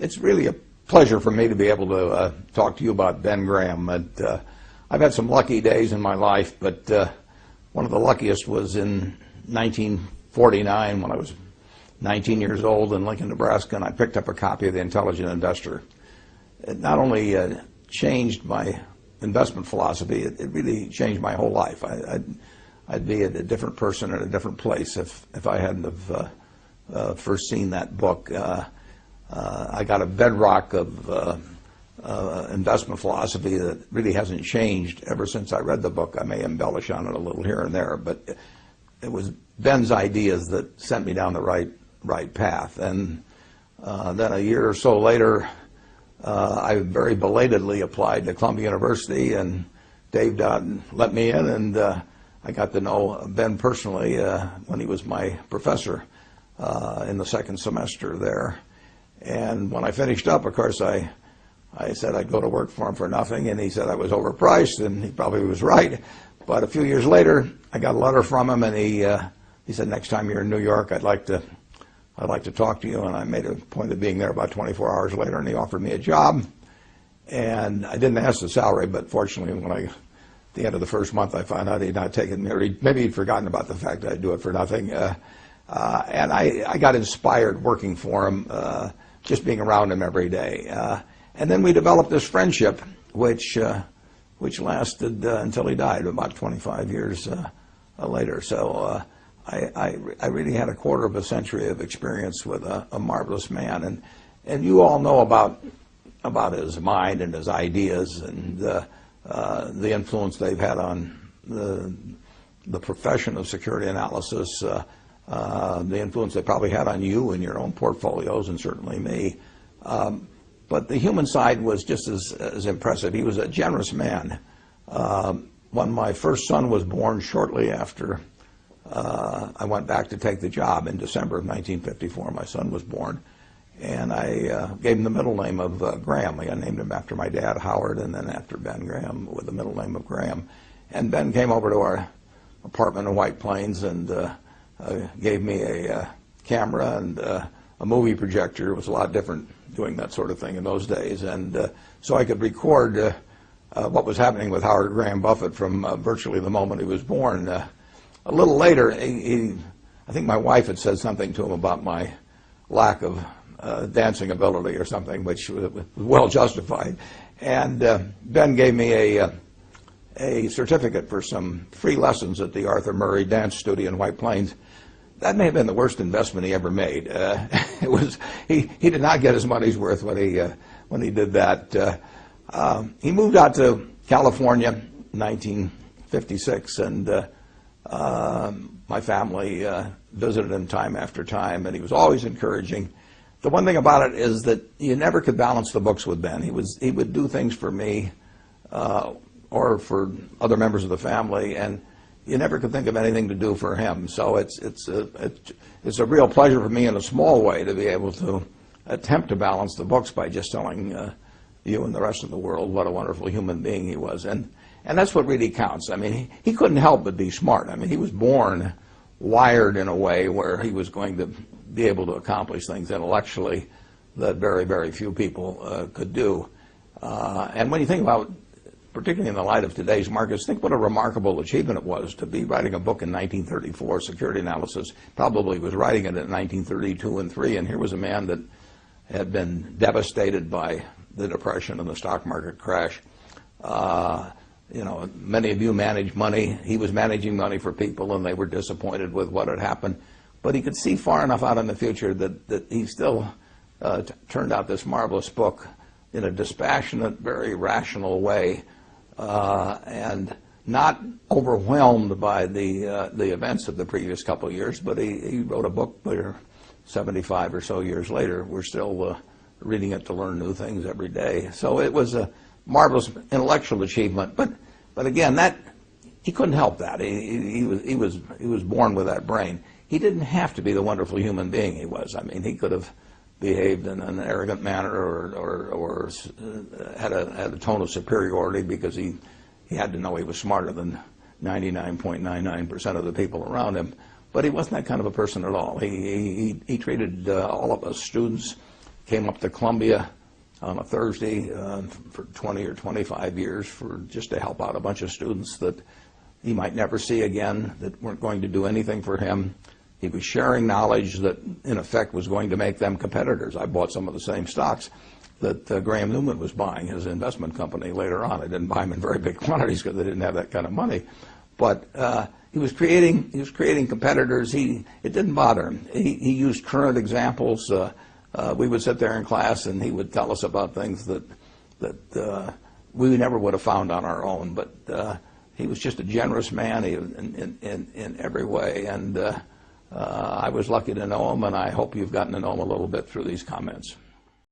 It's really a pleasure for me to be able to talk to you about Ben Graham. I've had some lucky days in my life, but one of the luckiest was in 1949 when I was 19 years old in Lincoln, Nebraska, and I picked up a copy of The Intelligent Investor. It not only changed my investment philosophy, it really changed my whole life. I'd be a different person in a different place if I hadn't have first seen that book. I got a bedrock of investment philosophy that really hasn't changed ever since I read the book. I may embellish on it a little here and there, but it was Ben's ideas that sent me down the right path. And then a year or so later, I very belatedly applied to Columbia University, and Dave Dodd let me in, and I got to know Ben personally when he was my professor in the second semester there. And when I finished up, of course, I said I'd go to work for him for nothing, and he said I was overpriced, and he probably was right. But a few years later, I got a letter from him, and he said, next time you're in New York, I'd like to talk to you. And I made a point of being there about 24 hours later, and he offered me a job. And I didn't ask the salary, but fortunately, at the end of the first month, I found out he'd not taken me, or maybe he'd forgotten about the fact that I'd do it for nothing. And I got inspired working for him, just being around him every day. And then we developed this friendship, which lasted until he died about 25 years later. So I really had a quarter of a century of experience with a marvelous man. And you all know about his mind and his ideas and the influence they've had on the profession of security analysis, the influence they probably had on you and your own portfolios, and certainly me. But the human side was just as impressive. He was a generous man. When my first son was born, shortly after I went back to take the job in December of 1954, my son was born, and I gave him the middle name of Graham. I named him after my dad, Howard, and then after Ben Graham with the middle name of Graham. And Ben came over to our apartment in White Plains and gave me a camera and a movie projector. It was a lot different doing that sort of thing in those days. And so I could record what was happening with Howard Graham Buffett from virtually the moment he was born. A little later, I think my wife had said something to him about my lack of dancing ability or something, which was well justified. And Ben gave me a certificate for some free lessons at the Arthur Murray Dance Studio in White Plains. That may have been the worst investment he ever made. He did not get his money's worth when he did that. He moved out to California in 1956, and my family visited him time after time, and he was always encouraging. The one thing about it is that you never could balance the books with Ben. He would do things for me or for other members of the family, and you never could think of anything to do for him. So it's a real pleasure for me in a small way to be able to attempt to balance the books by just telling you and the rest of the world what a wonderful human being he was. And that's what really counts. I mean, he couldn't help but be smart. I mean, he was born wired in a way where he was going to be able to accomplish things intellectually that very, very few people could do. And when you think about, particularly in the light of today's markets, think what a remarkable achievement it was to be writing a book in 1934, security analysis. Probably was writing it in 1932 and 3, and here was a man that had been devastated by the Depression and the stock market crash. You know, many of you manage money. He was managing money for people, and they were disappointed with what had happened. But he could see far enough out in the future that he still turned out this marvelous book in a dispassionate, very rational way, and not overwhelmed by the events of the previous couple of years. But he wrote a book where 75 or so years later, we're still reading it to learn new things every day. So it was a marvelous intellectual achievement. But again, that he couldn't help that. He was born with that brain. He didn't have to be the wonderful human being he was. I mean, he could have behaved in an arrogant manner or had a tone of superiority because he had to know he was smarter than 99.99% of the people around him. But he wasn't that kind of a person at all. He treated all of us students came up to Columbia on a Thursday for 20 or 25 years just to help out a bunch of students that he might never see again, that weren't going to do anything for him. He was sharing knowledge that, in effect, was going to make them competitors. I bought some of the same stocks that Graham Newman was buying, his investment company, later on. I didn't buy them in very big quantities because they didn't have that kind of money. But he was creating competitors. It didn't bother him. He used current examples. We would sit there in class, and he would tell us about things that we never would have found on our own. But he was just a generous man in every way, and I was lucky to know him, and I hope you've gotten to know him a little bit through these comments.